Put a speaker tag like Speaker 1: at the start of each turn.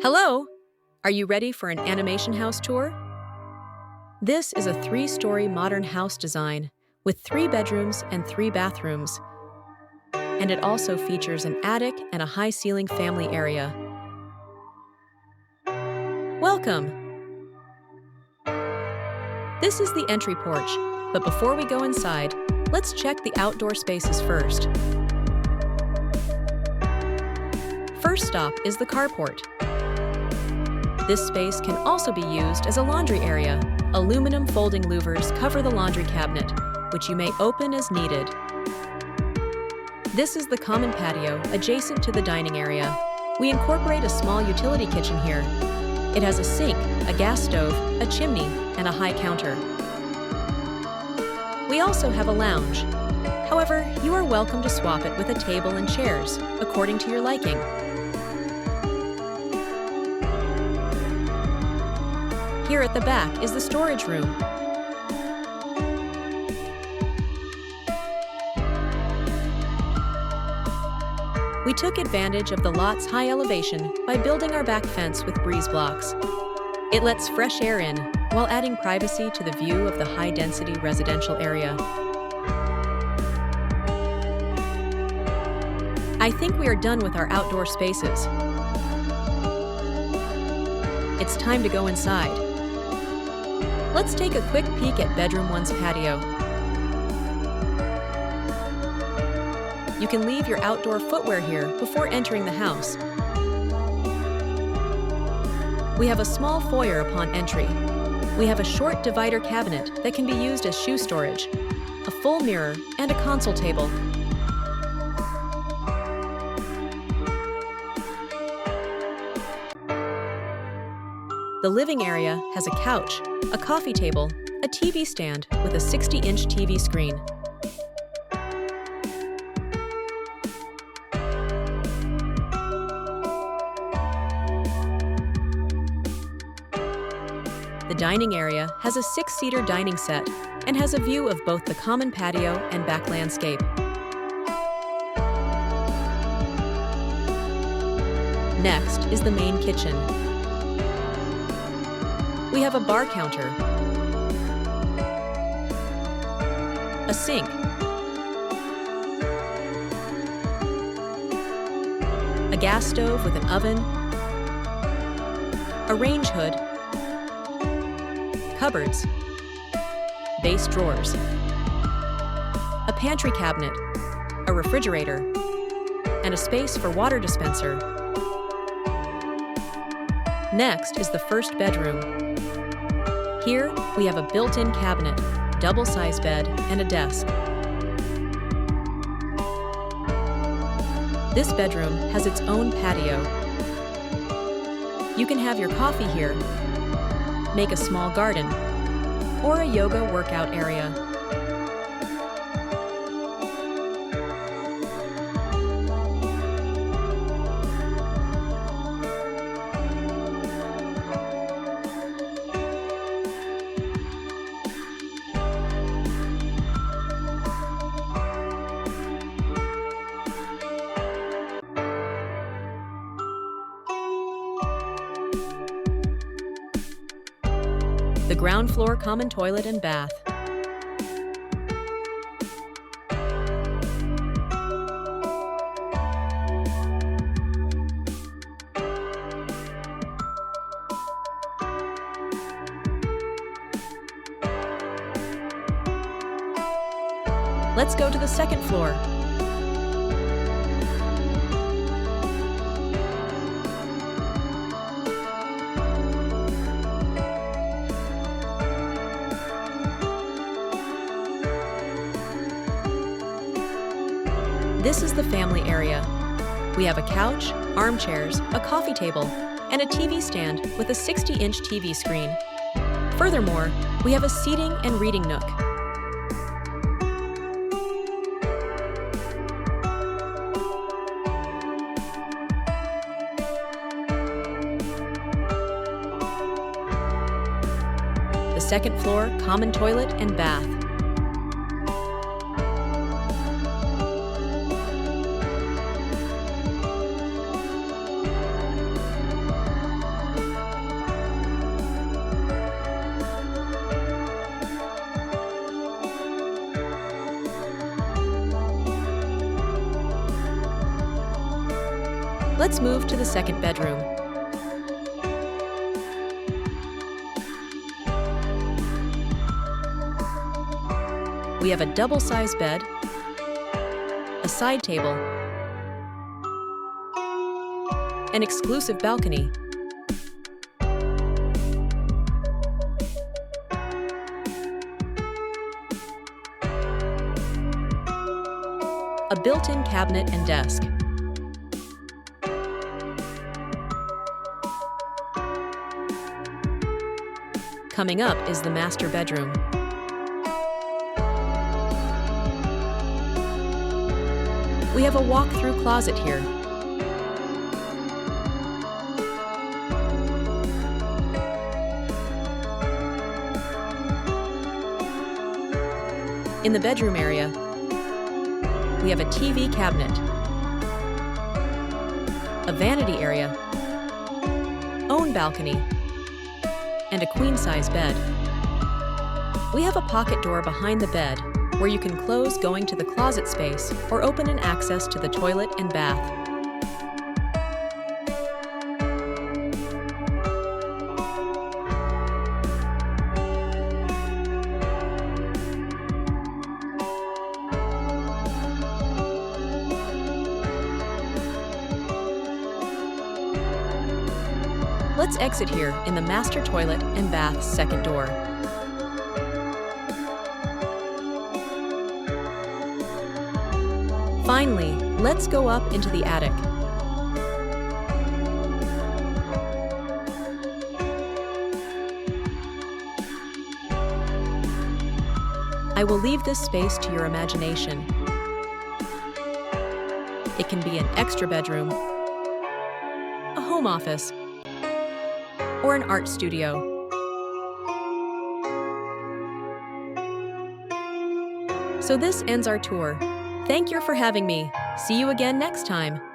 Speaker 1: Hello! Are you ready for an animation house tour? This is a three-story modern house design with 3 bedrooms and 3 bathrooms. And it also features an attic and a high-ceiling family area. Welcome! This is the entry porch, but before we go inside, let's check the outdoor spaces first. First stop is the carport. This space can also be used as a laundry area. Aluminum folding louvers cover the laundry cabinet, which you may open as needed. This is the common patio adjacent to the dining area. We incorporate a small utility kitchen here. It has a sink, a gas stove, a chimney, and a high counter. We also have a lounge. However, you are welcome to swap it with a table and chairs, according to your liking. Here at the back is the storage room. We took advantage of the lot's high elevation by building our back fence with breeze blocks. It lets fresh air in while adding privacy to the view of the high-density residential area. I think we are done with our outdoor spaces. It's time to go inside. Let's take a quick peek at Bedroom 1's patio. You can leave your outdoor footwear here before entering the house. We have a small foyer upon entry. We have a short divider cabinet that can be used as shoe storage, a full mirror, and a console table. The living area has a couch, a coffee table, a TV stand with a 60-inch TV screen. The dining area has a 6-seater dining set and has a view of both the common patio and back landscape. Next is the main kitchen. We have a bar counter, a sink, a gas stove with an oven, a range hood, cupboards, base drawers, a pantry cabinet, a refrigerator, and a space for water dispenser. Next is the first bedroom. Here, we have a built-in cabinet, double-size bed, and a desk. This bedroom has its own patio. You can have your coffee here, make a small garden, or a yoga workout area. The ground floor common toilet and bath. Let's go to the second floor. This is the family area. We have a couch, armchairs, a coffee table, and a TV stand with a 60-inch TV screen. Furthermore, we have a seating and reading nook. The second floor, common toilet and bath. Let's move to the second bedroom. We have a double-size bed, a side table, an exclusive balcony, a built-in cabinet and desk, Coming up is the master bedroom. We have a walk-through closet here. In the bedroom area, we have a TV cabinet, a vanity area, own balcony, and a queen-size bed. We have a pocket door behind the bed where you can close going to the closet space or open an access to the toilet and bath. Let's exit here in the master toilet and bath's second door. Finally, let's go up into the attic. I will leave this space to your imagination. It can be an extra bedroom, a home office, or an art studio. So this ends our tour. Thank you for having me. See you again next time.